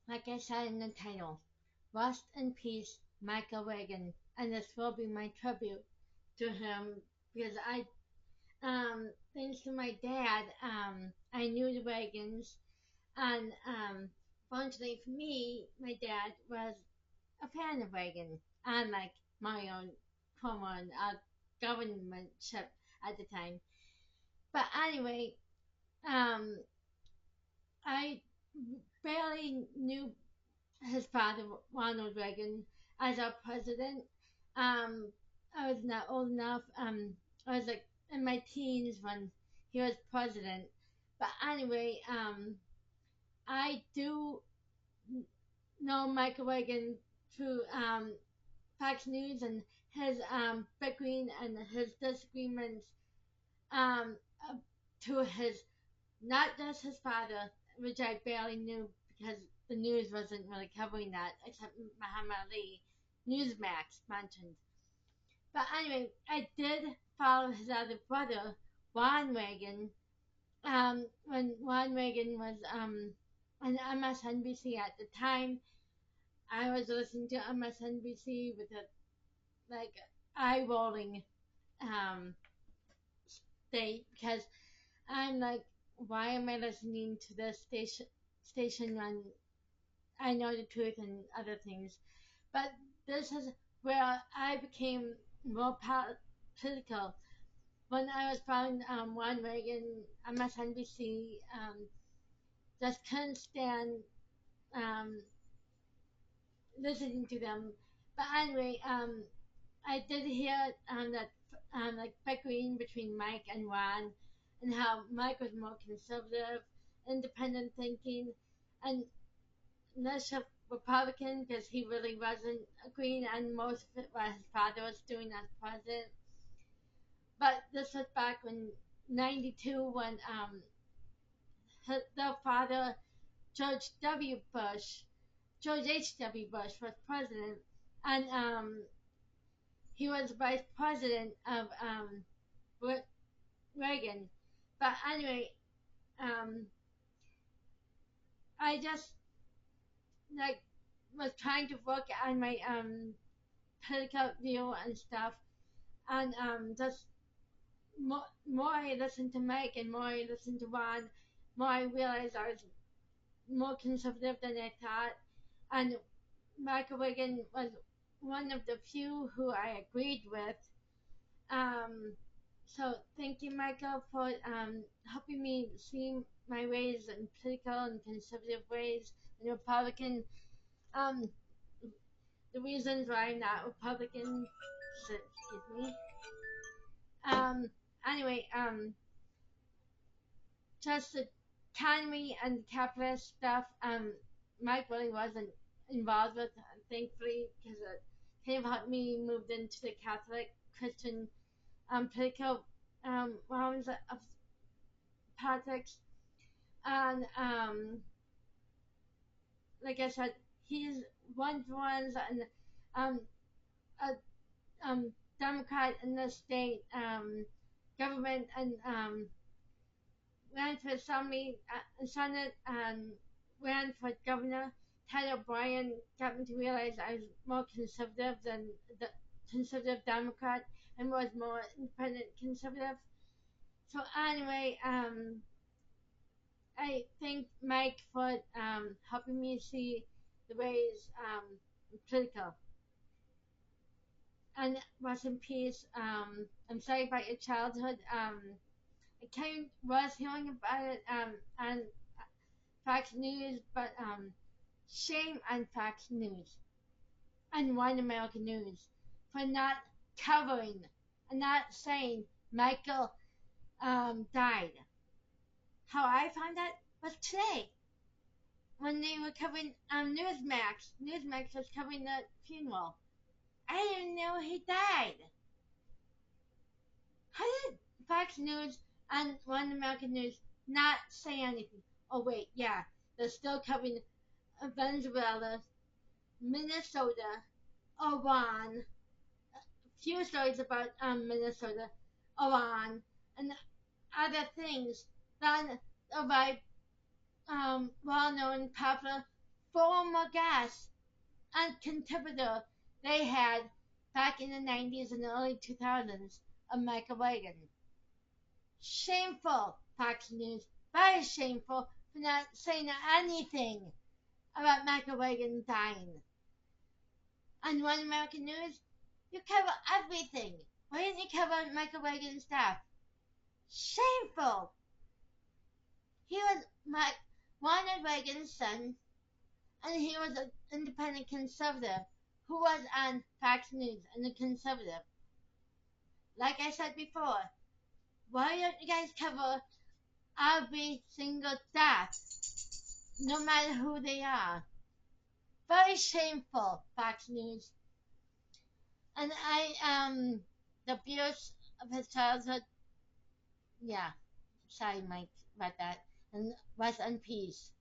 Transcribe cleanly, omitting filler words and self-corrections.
Like I said in the title, rest in peace, Michael Reagan, and this will be my tribute to him because thanks to my dad, I knew the Reagans, and fortunately for me, my dad was a fan of Reagan, unlike my own former governmentship at the time. But anyway, um, I barely knew his father, Ronald Reagan, as our president. I was not old enough. I was like in my teens when he was president. But anyway, I do know Michael Reagan through Fox News and his bickering and his disagreements um, uh, to his not just his father, which I barely knew because the news wasn't really covering that, except Muhammad Ali, Newsmax mentioned. But anyway, I did follow his other brother, Ron Reagan, when Ron Reagan was on MSNBC at the time. I was listening to MSNBC with a like eye rolling um, state because I'm like, why am I listening to this station when I know the truth and other things? But this is where I became more political when I was following Ron Reagan, MSNBC. Just couldn't stand um, listening to them. But anyway, I did hear that like bickering between Mike and Ron, and how Mike was more conservative, independent thinking, and less of Republican because he really wasn't agreeing on most of it what his father was doing as president. But this was back in '92 when their father George H.W. Bush was president, and he was vice president of Reagan. But anyway, um, I just like was trying to work on my political view and stuff, and just more I listened to Mike and more I listened to Ron, more I realized I was more conservative than I thought, and Michael Reagan was one of the few who I agreed with. Um, so thank you, Michael, for helping me see my ways in political and conservative ways and Republican. Um, the reasons why I'm not Republican. Excuse me. Um, anyway, just the economy and capitalist stuff. Mike really wasn't involved with, thankfully, because it kind of helped me move into the Catholic Christian political realms of politics. And like I said, he's one of the ones and um, a Democrat in the state government and ran for assembly, Senate, and ran for governor. Ted O'Brien got me to realize I was more conservative than the conservative Democrat and was more independent conservative. So anyway, I thank Mike for helping me see the ways political. And rest in peace. I'm sorry about your childhood. I kind of was hearing about it on Fox News, but shame on Fox News and One American News for not covering and not saying Michael died. How I found out was today when they were covering Newsmax. Newsmax was covering the funeral. I didn't know he died. How did Fox News and One American News not say anything? Oh wait, yeah, they're still covering Venezuela, Minnesota, Iran, a few stories about Minnesota, Iran, and other things than about well-known popular former guest and contributor they had back in the 90s and early 2000s of Michael Reagan. Shameful, Fox News. Very shameful for not saying anything about Michael Reagan dying. On One American News, you cover everything. Why didn't you cover Michael Reagan's death? Shameful! He was Ronald Reagan's son, and he was an independent conservative who was on Fox News and a conservative. Like I said before, why don't you guys cover every single death, no matter who they are? Very shameful, Fox News. And the abuse of his childhood, yeah, sorry, Mike, about that. And rest in peace.